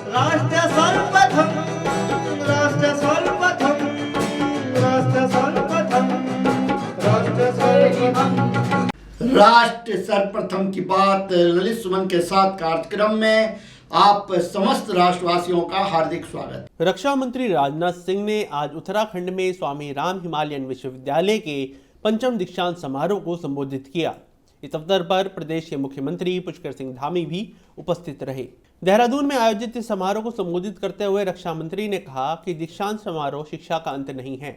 राष्ट्र सर्वप्रथम, राष्ट्र सर्वप्रथम, राष्ट्र सर्वप्रथम, राष्ट्र सर्वप्रथम। राष्ट्र सर्वप्रथम की बात ललित सुमन के साथ कार्यक्रम में आप समस्त राष्ट्रवासियों का हार्दिक स्वागत। रक्षा मंत्री राजनाथ सिंह ने आज उत्तराखंड में स्वामी राम हिमालयन विश्वविद्यालय के 5वें दीक्षांत समारोह को संबोधित किया। इस अवसर पर प्रदेश के मुख्यमंत्री पुष्कर सिंह धामी भी उपस्थित रहे। देहरादून में आयोजित इस समारोह को संबोधित करते हुए रक्षा मंत्री ने कहा कि दीक्षांत समारोह शिक्षा का अंत नहीं है,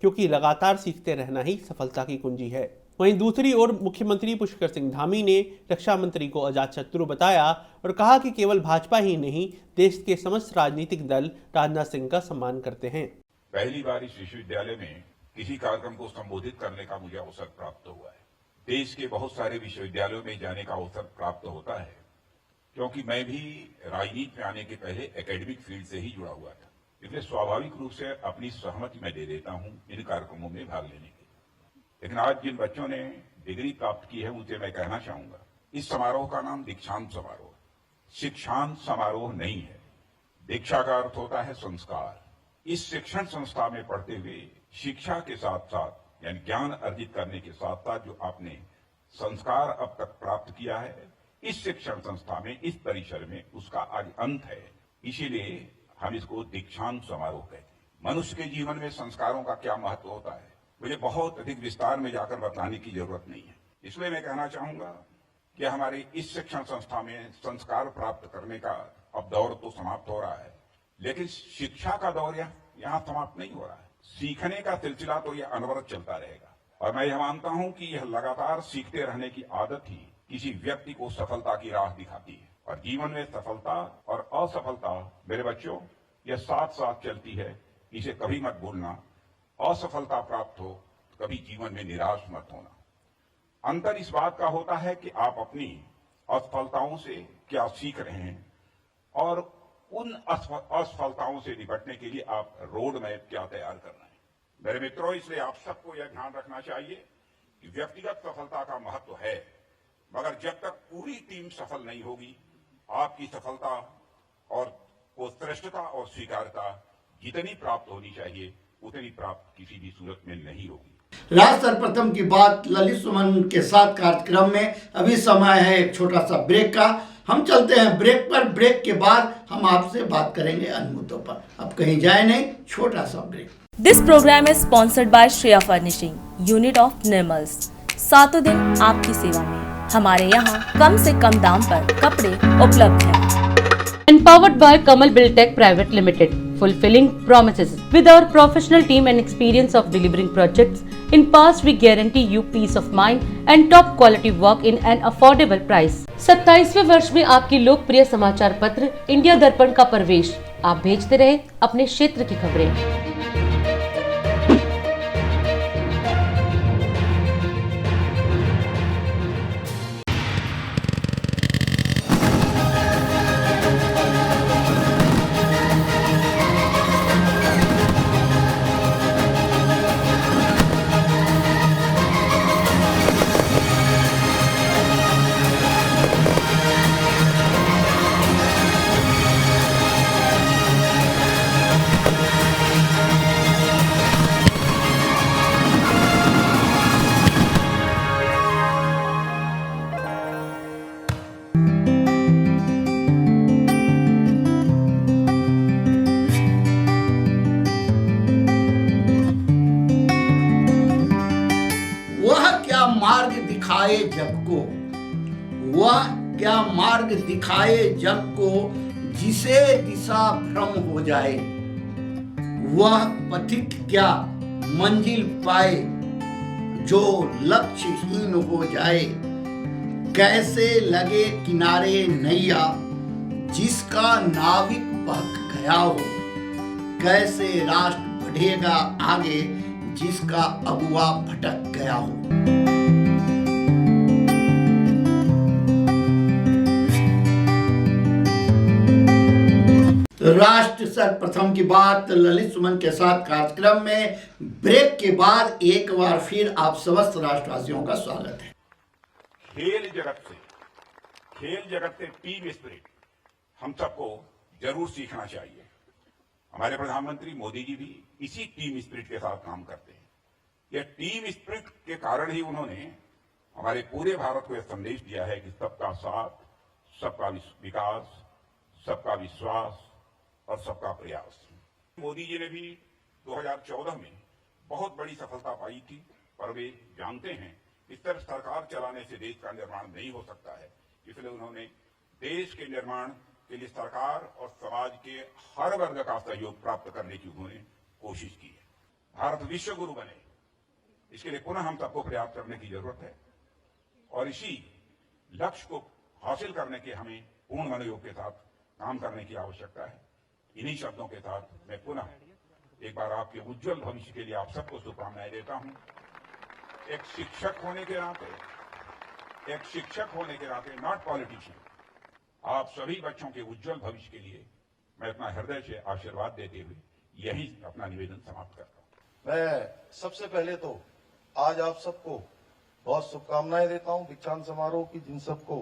क्योंकि लगातार सीखते रहना ही सफलता की कुंजी है। वहीं दूसरी ओर मुख्यमंत्री पुष्कर सिंह धामी ने रक्षा मंत्री को अजातशत्रु बताया और कहा कि केवल भाजपा ही नहीं, देश के समस्त राजनीतिक दल राजनाथ सिंह का सम्मान करते हैं। पहली बार इस विश्वविद्यालय में किसी कार्यक्रम को संबोधित करने का मुझे अवसर प्राप्त हुआ है। देश के बहुत सारे विश्वविद्यालयों में जाने का अवसर प्राप्त होता है, क्योंकि मैं भी राजनीति में आने के पहले एकेडमिक फील्ड से ही जुड़ा हुआ था, इसलिए स्वाभाविक रूप से अपनी सहमति मैं दे देता हूं इन कार्यक्रमों में भाग लेने की। लेकिन आज जिन बच्चों ने डिग्री प्राप्त की है उनसे मैं कहना चाहूंगा, इस समारोह का नाम दीक्षांत समारोह, शिक्षांत समारोह नहीं है। दीक्षा का अर्थ होता है संस्कार। इस शिक्षण संस्था में पढ़ते हुए शिक्षा के साथ साथ यानी ज्ञान अर्जित करने के साथ साथ जो आपने संस्कार अब तक प्राप्त किया है, इस शिक्षण संस्था में, इस परिसर में उसका आज अंत है। इसीलिए हम इसको दीक्षांत समारोह कहते हैं। मनुष्य के जीवन में संस्कारों का क्या महत्व होता है, मुझे बहुत अधिक विस्तार में जाकर बताने की जरूरत नहीं है। इसलिए मैं कहना चाहूंगा कि हमारे इस शिक्षण संस्था में संस्कार प्राप्त करने का अब दौर तो समाप्त हो रहा है, लेकिन शिक्षा का दौर यहाँ समाप्त नहीं हो रहा है। सीखने का सिलसिला तो यह अनवरत चलता रहेगा, और मैं यह मानता हूं कि यह लगातार सीखते रहने की आदत ही किसी व्यक्ति को सफलता की राह दिखाती है। और जीवन में सफलता और असफलता मेरे बच्चों यह साथ साथ चलती है, इसे कभी मत भूलना। असफलता प्राप्त हो तो कभी जीवन में निराश मत होना। अंतर इस बात का होता है कि आप अपनी असफलताओं से क्या सीख रहे हैं और उन असफलताओं से निपटने के लिए आप रोड मैप क्या तैयार करना है। मेरे मित्रों, इसलिए आप सबको यह ध्यान रखना चाहिए कि व्यक्तिगत सफलता का महत्व है, मगर जब तक पूरी टीम सफल नहीं होगी, आपकी सफलता और वो श्रेष्ठता और स्वीकार्यता जितनी प्राप्त होनी चाहिए उतनी प्राप्त किसी भी सूरत में नहीं होगी। राष्ट्र सर्वप्रथम की बात ललित सुमन के साथ कार्यक्रम में अभी समय है एक छोटा सा ब्रेक का। हम चलते हैं ब्रेक पर। ब्रेक के बाद हम आपसे बात करेंगे अन्य मुद्दों पर। अब कहीं जाए नहीं, छोटा सा break. This programme is sponsored by Shreya furnishing, unit of Nirmal's. 7 दिन आपकी सेवा में। हमारे यहाँ कम से कम दाम पर कपड़े उपलब्ध हैं। Empowered by Kamal Buildtech Private Limited, fulfilling promises. With our professional team and experience of delivering projects, in past we guarantee you peace of mind and top quality work in an affordable price. 27वें वर्ष में आपकी लोकप्रिय समाचार पत्र India दर्पण का प्रवेश। आप भेजते रहे अपने क्षेत्र की खबरें। दिखाए जग को, वह क्या मार्ग दिखाए जग को, जिसे दिशा भ्रम हो जाए। वह पथिक क्या मंजिल पाए, जो लक्ष्यहीन हो जाए। कैसे लगे किनारे नैया, जिसका नाविक बहक गया हो। कैसे राष्ट्र बढ़ेगा आगे, जिसका अगुआ भटक गया हो। राष्ट्र सर्वप्रथम की बात ललित सुमन के साथ कार्यक्रम में ब्रेक के बाद एक बार फिर आप समस्त राष्ट्रवासियों का स्वागत है। खेल जगत से टीम स्पिरिट हम सबको जरूर सीखना चाहिए। हमारे प्रधानमंत्री मोदी जी भी इसी टीम स्पिरिट के साथ काम करते हैं। यह टीम स्पिरिट के कारण ही उन्होंने हमारे पूरे भारत को यह संदेश दिया है कि सबका साथ, सबका विकास, सबका विश्वास और सबका प्रयास। मोदी जी ने भी 2014 में बहुत बड़ी सफलता पाई थी, पर वे जानते हैं इस तरह सरकार चलाने से देश का निर्माण नहीं हो सकता है। इसलिए उन्होंने देश के निर्माण के लिए सरकार और समाज के हर वर्ग का सहयोग प्राप्त करने की उन्होंने कोशिश की है। भारत विश्व गुरु बने, इसके लिए पुनः हम सबको प्रयास करने की जरूरत है और इसी लक्ष्य को हासिल करने के हमें पूर्ण मनोयोग के साथ काम करने की आवश्यकता है। इन्हीं शब्दों के साथ मैं पुनः एक बार आपके उज्जवल भविष्य के लिए आप सबको शुभकामनाएं देता हूं। एक शिक्षक होने के नाते नॉट पॉलिटिशियन, आप सभी बच्चों के उज्जवल भविष्य के लिए मैं अपना हृदय से आशीर्वाद देते हुए यही अपना निवेदन समाप्त करता हूं। मैं सबसे पहले तो आज आप सबको बहुत शुभकामनाएं देता हूं दीक्षांत समारोह की। जिन सबको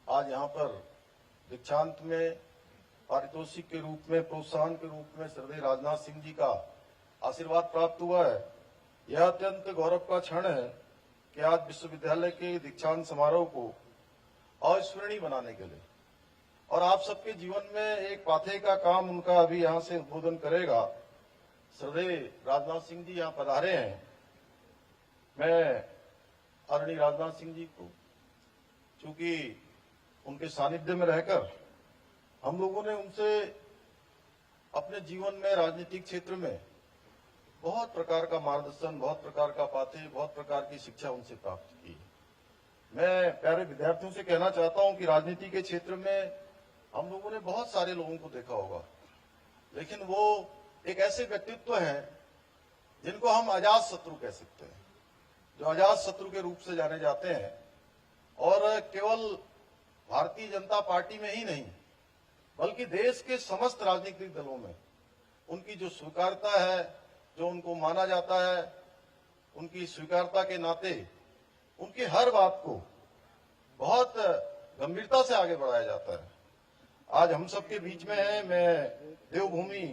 आज यहाँ पर दीक्षांत में पारितोषिक के रूप में, प्रोत्साहन के रूप में श्रद्धेय राजनाथ सिंह जी का आशीर्वाद प्राप्त हुआ है, यह अत्यंत गौरव का क्षण है कि आज विश्वविद्यालय के दीक्षांत समारोह को अविस्मरणीय बनाने के लिए और आप सबके जीवन में एक पाथेय का काम उनका अभी यहाँ से उद्बोधन करेगा श्रद्धेय राजनाथ सिंह जी यहाँ पधारे हैं। मैं आदरणीय राजनाथ सिंह जी को चूंकि उनके सानिध्य में रहकर हम लोगों ने उनसे अपने जीवन में राजनीतिक क्षेत्र में बहुत प्रकार का मार्गदर्शन, बहुत प्रकार का पाथेय, बहुत प्रकार की शिक्षा उनसे प्राप्त की। मैं प्यारे विद्यार्थियों से कहना चाहता हूं कि राजनीति के क्षेत्र में हम लोगों ने बहुत सारे लोगों को देखा होगा, लेकिन वो एक ऐसे व्यक्तित्व हैं जिनको हम अजात शत्रु कह सकते हैं, जो अजात शत्रु के रूप से जाने जाते हैं और केवल भारतीय जनता पार्टी में ही नहीं बल्कि देश के समस्त राजनीतिक दलों में उनकी जो स्वीकार्यता है, जो उनको माना जाता है, उनकी स्वीकार्यता के नाते उनकी हर बात को बहुत गंभीरता से आगे बढ़ाया जाता है। आज हम सबके बीच में है। मैं देवभूमि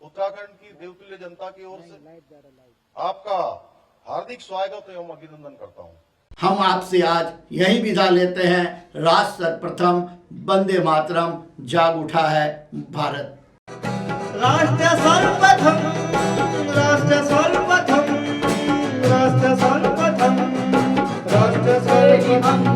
उत्तराखंड की देवतुल्य जनता की ओर से आपका हार्दिक स्वागत एवं अभिनंदन करता हूं। हम आपसे आज यही विदा लेते हैं। राष्ट्र सर्वप्रथम, वंदे मातरम, जाग उठा है भारत। राष्ट्र सर्वप्रथम, राष्ट्र सर्वप्रथम, राष्ट्र सर्वप्रथम, राष्ट्र सर्वप्रथम।